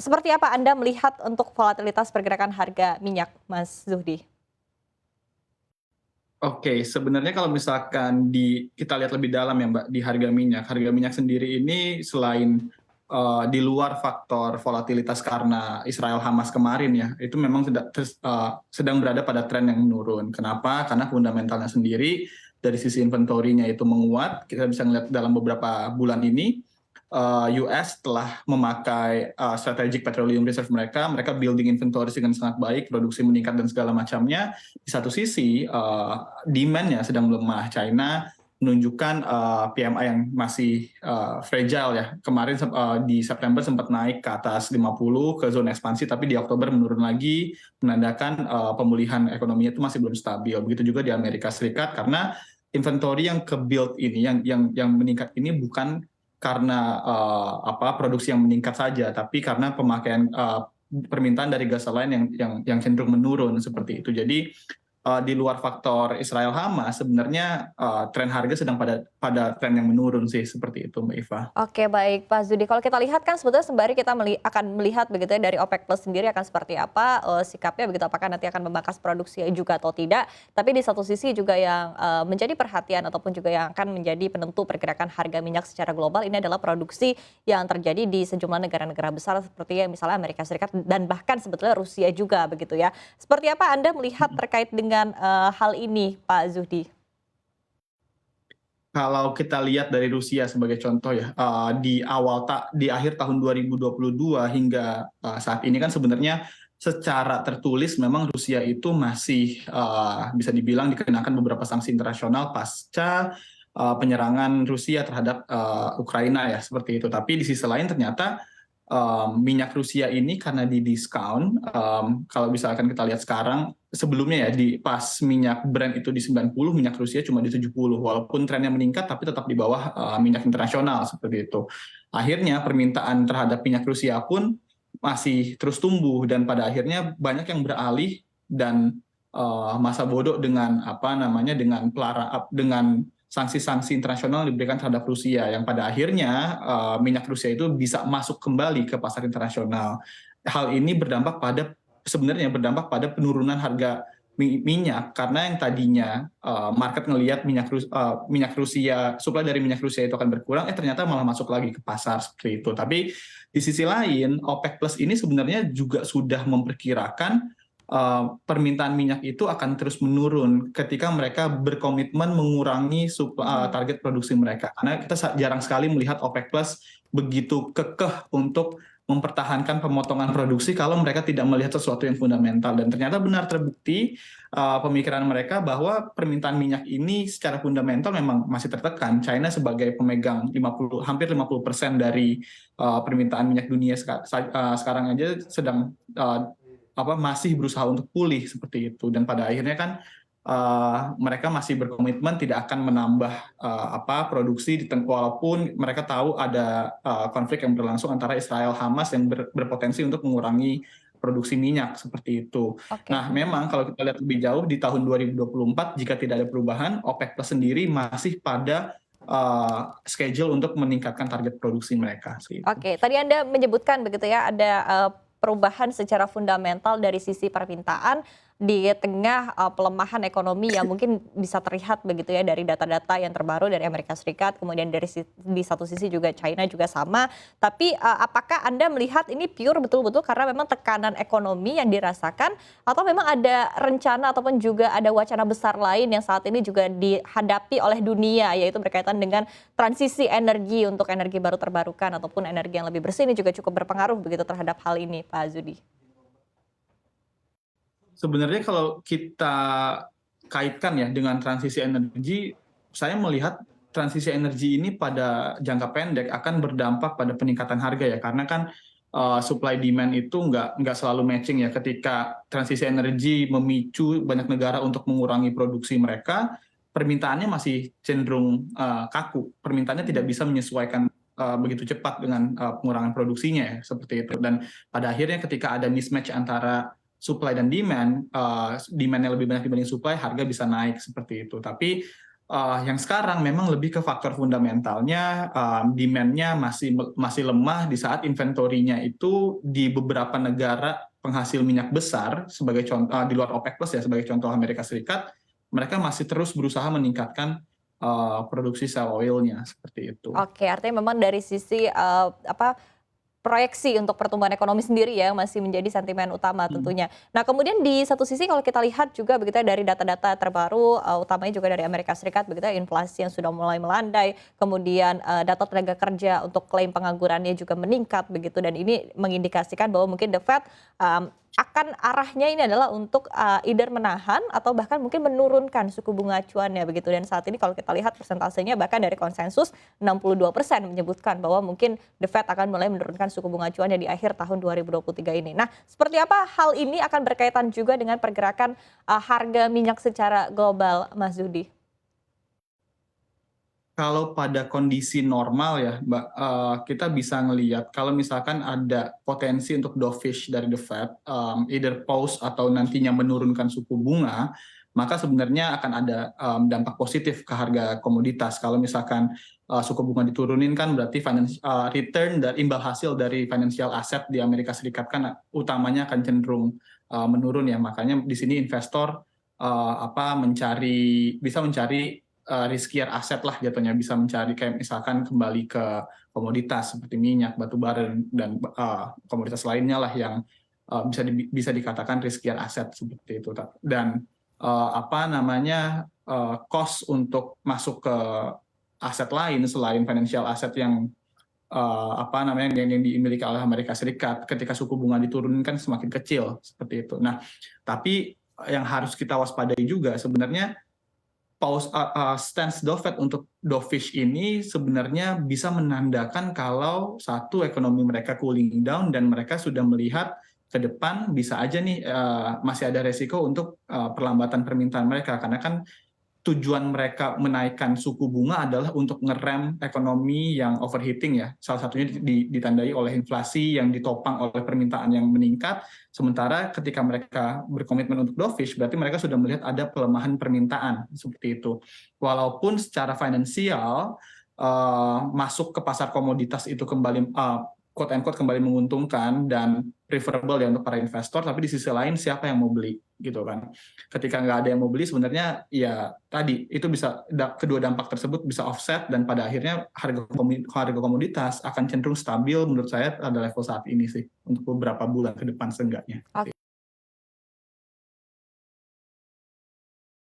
Seperti apa Anda melihat untuk volatilitas pergerakan harga minyak, Mas Zuhdi? Oke, sebenarnya kalau misalkan kita lihat lebih dalam ya Mbak, di harga minyak sendiri ini selain di luar faktor volatilitas karena Israel Hamas kemarin ya, itu memang sedang berada pada tren yang menurun. Kenapa? Karena fundamentalnya sendiri dari sisi inventorinya itu menguat. Kita bisa melihat dalam beberapa bulan ini US telah memakai strategic petroleum reserve mereka, mereka building inventory dengan sangat baik, produksi meningkat dan segala macamnya. Di satu sisi demand-nya sedang melemah. China menunjukkan PMI yang masih fragile ya. Kemarin di September sempat naik ke atas 50 ke zona ekspansi, tapi di Oktober menurun lagi, menandakan pemulihan ekonominya itu masih belum stabil. Begitu juga di Amerika Serikat karena inventory yang ke-build ini, yang meningkat ini bukan karena produksi yang meningkat saja, tapi karena pemakaian permintaan dari gas lain yang cenderung menurun seperti itu. Jadi di luar faktor Israel Hamas sebenarnya tren harga sedang pada tren yang menurun sih seperti itu Mbak Iva. Oke baik Pak Zudi, kalau kita lihat kan sebetulnya sembari kita akan melihat begitu ya dari OPEC Plus sendiri akan seperti apa sikapnya begitu, apakah nanti akan memangkas produksi juga atau tidak. Tapi di satu sisi juga yang menjadi perhatian ataupun juga yang akan menjadi penentu pergerakan harga minyak secara global ini adalah produksi yang terjadi di sejumlah negara-negara besar seperti yang misalnya Amerika Serikat dan bahkan sebetulnya Rusia juga begitu ya. Seperti apa Anda melihat terkait dengan hal ini Pak Zuhdi? Kalau kita lihat dari Rusia sebagai contoh ya, di akhir tahun 2022 hingga saat ini kan sebenarnya secara tertulis memang Rusia itu masih bisa dibilang dikenakan beberapa sanksi internasional pasca penyerangan Rusia terhadap Ukraina ya seperti itu. Tapi di sisi lain ternyata minyak Rusia ini karena didiskon, kalau misalkan kita lihat sekarang, sebelumnya ya pas minyak Brent itu di 90, minyak Rusia cuma di 70, walaupun trennya meningkat tapi tetap di bawah minyak internasional seperti itu. Akhirnya permintaan terhadap minyak Rusia pun masih terus tumbuh dan pada akhirnya banyak yang beralih dan masa bodoh dengan dengan sanksi-sanksi internasional yang diberikan terhadap Rusia yang pada akhirnya minyak Rusia itu bisa masuk kembali ke pasar internasional. Hal ini sebenarnya berdampak pada penurunan harga minyak karena yang tadinya market ngelihat minyak Rusia, suplai dari minyak Rusia itu akan berkurang, ternyata malah masuk lagi ke pasar seperti itu. Tapi di sisi lain OPEC Plus ini sebenarnya juga sudah memperkirakan permintaan minyak itu akan terus menurun ketika mereka berkomitmen mengurangi target produksi mereka. Karena kita jarang sekali melihat OPEC Plus begitu kekeh untuk mempertahankan pemotongan produksi kalau mereka tidak melihat sesuatu yang fundamental. Dan ternyata benar terbukti pemikiran mereka bahwa permintaan minyak ini secara fundamental memang masih tertekan. China sebagai pemegang hampir 50% dari permintaan minyak dunia sekarang aja sedang masih berusaha untuk pulih seperti itu, dan pada akhirnya kan mereka masih berkomitmen tidak akan menambah produksi walaupun mereka tahu ada konflik yang berlangsung antara Israel Hamas yang berpotensi untuk mengurangi produksi minyak seperti itu. Oke. Nah, memang kalau kita lihat lebih jauh di tahun 2024 jika tidak ada perubahan, OPEC Plus sendiri masih pada schedule untuk meningkatkan target produksi mereka. Oke, tadi Anda menyebutkan begitu ya, ada perubahan secara fundamental dari sisi permintaan di tengah pelemahan ekonomi yang mungkin bisa terlihat begitu ya dari data-data yang terbaru dari Amerika Serikat, kemudian di satu sisi juga China juga sama. Tapi apakah Anda melihat ini pure betul-betul karena memang tekanan ekonomi yang dirasakan atau memang ada rencana ataupun juga ada wacana besar lain yang saat ini juga dihadapi oleh dunia, yaitu berkaitan dengan transisi energi untuk energi baru terbarukan ataupun energi yang lebih bersih ini juga cukup berpengaruh begitu terhadap hal ini, Pak Zudi? Sebenarnya kalau kita kaitkan ya dengan transisi energi, saya melihat transisi energi ini pada jangka pendek akan berdampak pada peningkatan harga ya, karena kan supply demand itu nggak selalu matching ya. Ketika transisi energi memicu banyak negara untuk mengurangi produksi mereka, permintaannya masih cenderung kaku. Permintaannya tidak bisa menyesuaikan begitu cepat dengan pengurangan produksinya ya, seperti itu. Dan pada akhirnya ketika ada mismatch antara supply dan demand, demand yang lebih banyak dibanding supply, harga bisa naik seperti itu. Tapi yang sekarang memang lebih ke faktor fundamentalnya, demand-nya masih lemah di saat inventorinya itu di beberapa negara penghasil minyak besar, sebagai contoh di luar OPEC Plus ya, sebagai contoh Amerika Serikat, mereka masih terus berusaha meningkatkan produksi shale oil-nya, seperti itu. Oke, artinya memang dari sisi, proyeksi untuk pertumbuhan ekonomi sendiri ya, masih menjadi sentimen utama Hmm. tentunya. Nah, kemudian di satu sisi kalau kita lihat juga begitu ya dari data-data terbaru, utamanya juga dari Amerika Serikat begitu ya, inflasi yang sudah mulai melandai, kemudian, data tenaga kerja untuk klaim penganggurannya juga meningkat begitu, dan ini mengindikasikan bahwa mungkin The Fed, akan arahnya ini adalah untuk, either menahan atau bahkan mungkin menurunkan suku bunga acuannya begitu, dan saat ini kalau kita lihat persentasenya bahkan dari konsensus 62% menyebutkan bahwa mungkin The Fed akan mulai menurunkan suku bunga acuannya di akhir tahun 2023 ini. Nah, seperti apa hal ini akan berkaitan juga dengan pergerakan, harga minyak secara global, Mas Zudi? Kalau pada kondisi normal ya, Mbak, kita bisa ngelihat kalau misalkan ada potensi untuk dovish dari the Fed, either pause atau nantinya menurunkan suku bunga, maka sebenarnya akan ada dampak positif ke harga komoditas. Kalau misalkan suku bunga diturunin kan berarti return dari imbal hasil dari financial asset di Amerika Serikat kan utamanya akan cenderung menurun ya. Makanya di sini investor bisa mencari riskier aset lah jatuhnya, bisa mencari kayak misalkan kembali ke komoditas seperti minyak, batu bara, dan komoditas lainnya lah yang bisa dikatakan riskier aset seperti itu. Dan cost untuk masuk ke aset lain selain financial asset yang yang dimiliki oleh Amerika Serikat ketika suku bunga diturunkan semakin kecil seperti itu. Nah, tapi yang harus kita waspadai juga sebenarnya stance Fed untuk dovish ini sebenarnya bisa menandakan kalau satu ekonomi mereka cooling down dan mereka sudah melihat ke depan bisa aja nih masih ada resiko untuk perlambatan permintaan mereka, karena kan tujuan mereka menaikkan suku bunga adalah untuk ngerem ekonomi yang overheating ya. Salah satunya ditandai oleh inflasi yang ditopang oleh permintaan yang meningkat. Sementara ketika mereka berkomitmen untuk dovish, berarti mereka sudah melihat ada pelemahan permintaan seperti itu. Walaupun secara finansial masuk ke pasar komoditas itu kembali quote unquote kembali menguntungkan dan preferable ya untuk para investor, tapi di sisi lain siapa yang mau beli gitu kan. Ketika nggak ada yang mau beli sebenarnya ya tadi itu bisa kedua dampak tersebut bisa offset dan pada akhirnya harga komoditas akan cenderung stabil menurut saya pada level saat ini sih untuk beberapa bulan ke depan seenggaknya.